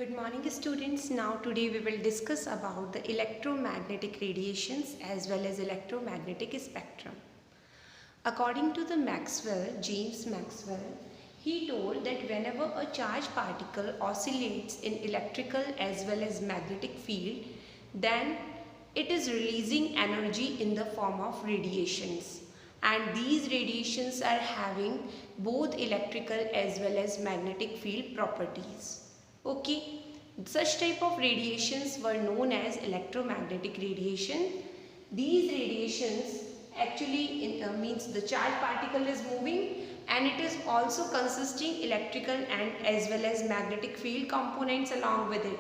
Good morning students. Now today we will discuss about the electromagnetic radiations as well as electromagnetic spectrum. According to the James Maxwell, he told that whenever a charged particle oscillates in electrical as well as magnetic field, then it is releasing energy in the form of radiations. And these radiations are having both electrical as well as magnetic field properties. Okay, such type of radiations were known as electromagnetic radiation. These radiations actually means the charged particle is moving and it is also consisting electrical and as well as magnetic field components along with it.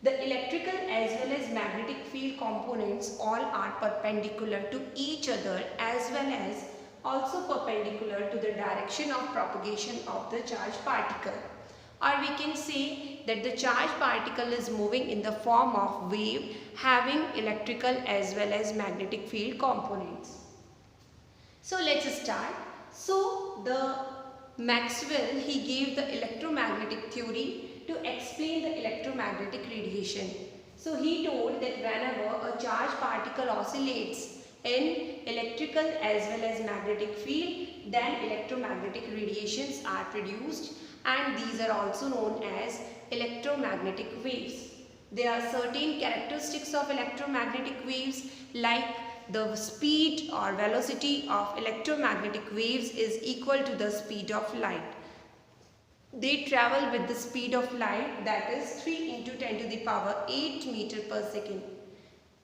The electrical as well as magnetic field components all are perpendicular to each other as well as also perpendicular to the direction of propagation of the charged particle. Or we can say that the charged particle is moving in the form of wave having electrical as well as magnetic field components. So let's start. So the Maxwell, he gave the electromagnetic theory to explain the electromagnetic radiation. So he told that whenever a charged particle oscillates in electrical as well as magnetic field, then electromagnetic radiations are produced, and these are also known as electromagnetic waves. There are certain characteristics of electromagnetic waves, like the speed or velocity of electromagnetic waves is equal to the speed of light. They travel with the speed of light, that is 3 into 10 to the power 8 meter per second.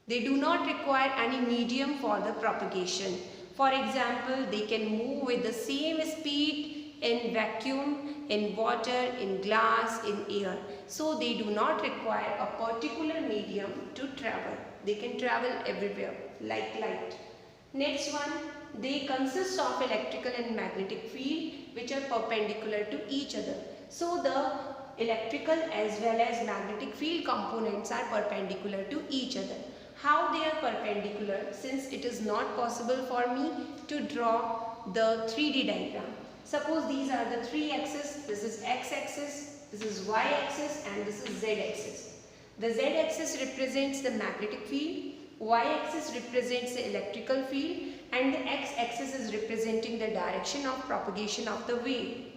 They do not require any medium for the propagation. For example, they can move with the same speed in vacuum, in water, in glass, in air. So they do not require a particular medium to travel. They can travel everywhere like light. Next one, they consist of electrical and magnetic field which are perpendicular to each other. So the electrical as well as magnetic field components are perpendicular to each other. How they are perpendicular? Since it is not possible for me to draw the 3D diagram. Suppose these are the three axes. This is x-axis, this is y-axis, and this is z-axis. The z-axis represents the magnetic field, y-axis represents the electrical field, and the x-axis is representing the direction of propagation of the wave.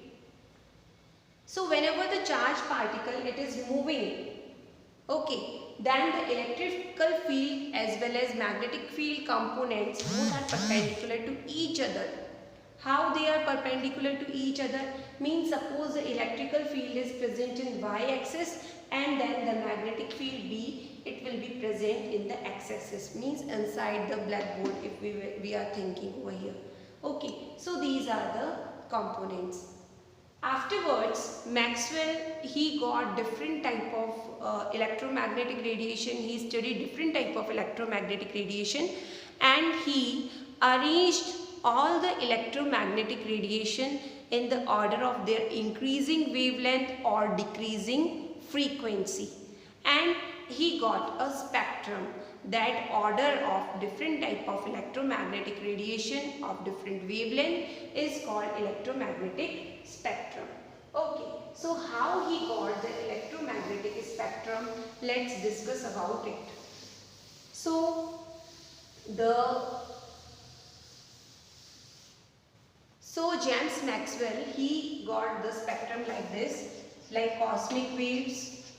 So whenever the charged particle it is moving, okay, then the electrical field as well as magnetic field components both are perpendicular to each other. How they are perpendicular to each other? Means suppose the electrical field is present in y-axis and then the magnetic field B, it will be present in the x-axis, means inside the blackboard if we are thinking over here. Okay, so these are the components. Afterwards, Maxwell, he got different type of electromagnetic radiation. He studied different type of electromagnetic radiation and he arranged all the electromagnetic radiation in the order of their increasing wavelength or decreasing frequency, and he got a spectrum. That order of different type of electromagnetic radiation of different wavelength is called electromagnetic spectrum. Okay, so how he got the electromagnetic spectrum, let's discuss about it. So James Maxwell, he got the spectrum like this, like cosmic waves,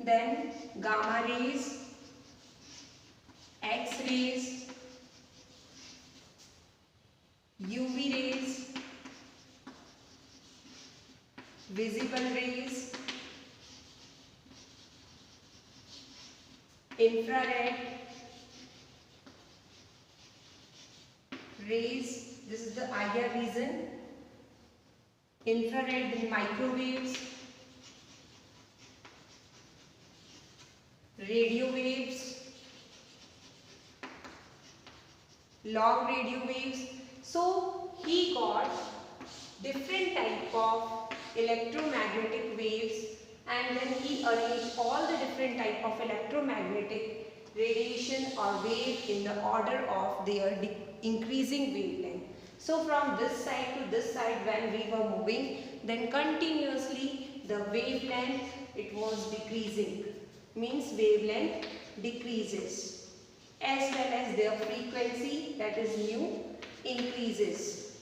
then gamma rays, X-rays, UV rays, visible rays, infrared rays, this is the IR region, infrared and microwaves, radio waves, long radio waves. So he got different type of electromagnetic waves and then he arranged all the different type of electromagnetic radiation or wave in the order of their increasing wavelength. So from this side to this side when we were moving, then continuously the wavelength, it was decreasing, means wavelength decreases, as well as their frequency, that is nu, increases,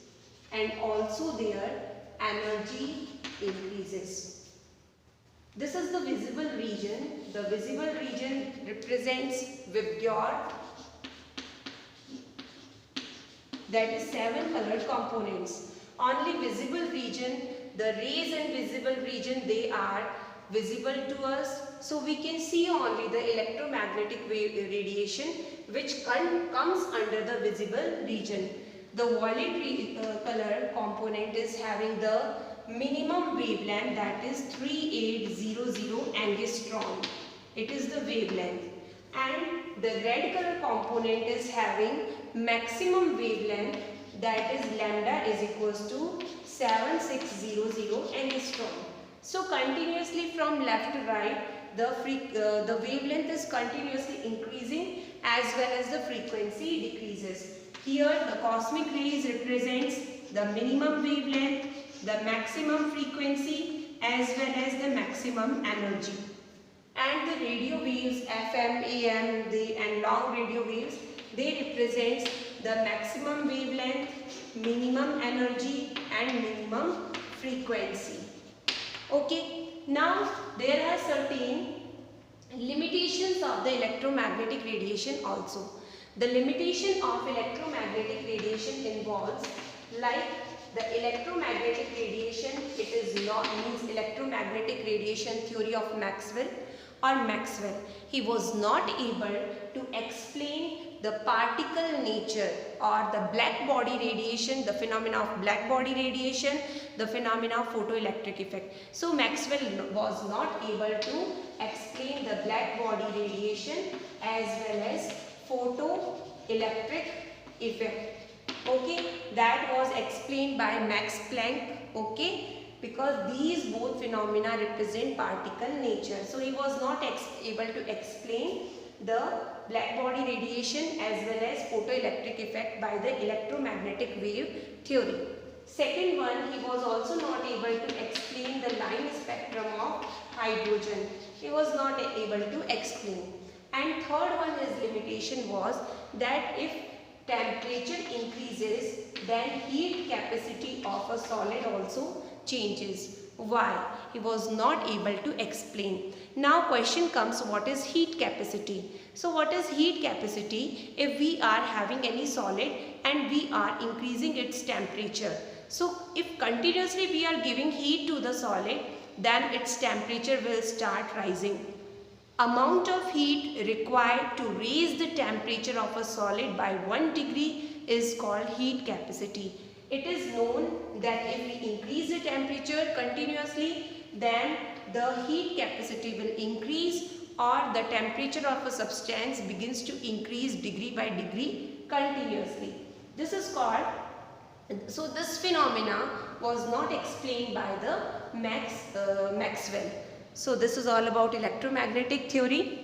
and also their energy increases. This is the visible region. The visible region represents Vibgyor, that is 7 colored components. Only visible region, the rays in visible region, they are visible to us. So we can see only the electromagnetic wave radiation which comes under the visible region. The violet color component is having the minimum wavelength, that is 3800 angstrom. It is the wavelength. And the red color component is having maximum wavelength, that is lambda is equals to 7600 angstrom. So continuously from left to right, the wavelength is continuously increasing as well as the frequency decreases. Here the cosmic rays represents the minimum wavelength, the maximum frequency as well as the maximum energy. And the radio waves, FM, AM, and long radio waves, they represent the maximum wavelength, minimum energy and minimum frequency. Okay, now there are certain limitations of the electromagnetic radiation also. The limitation of electromagnetic radiation involves, like the electromagnetic radiation, it is not means electromagnetic radiation theory of Maxwell. He was not able to explain the particle nature or the black body radiation, the phenomena of black body radiation, the phenomena of photoelectric effect. So Maxwell was not able to explain the black body radiation as well as photoelectric effect. Okay, that was explained by Max Planck. Okay, because these both phenomena represent particle nature. So he was not able to explain the black body radiation as well as photoelectric effect by the electromagnetic wave theory. Second one, he was also not able to explain the line spectrum of hydrogen. He was not able to explain. And third one, his limitation was that if temperature increases, then heat capacity of a solid also changes. Why? He was not able to explain. Now question comes, what is heat capacity? So what is heat capacity if we are having any solid and we are increasing its temperature? So if continuously we are giving heat to the solid, then its temperature will start rising. Amount of heat required to raise the temperature of a solid by 1 degree is called heat capacity. It is known that if we increase the temperature continuously, then the heat capacity will increase, or the temperature of a substance begins to increase degree by degree continuously. This is called, so this phenomena was not explained by the Maxwell. So this is all about electromagnetic theory.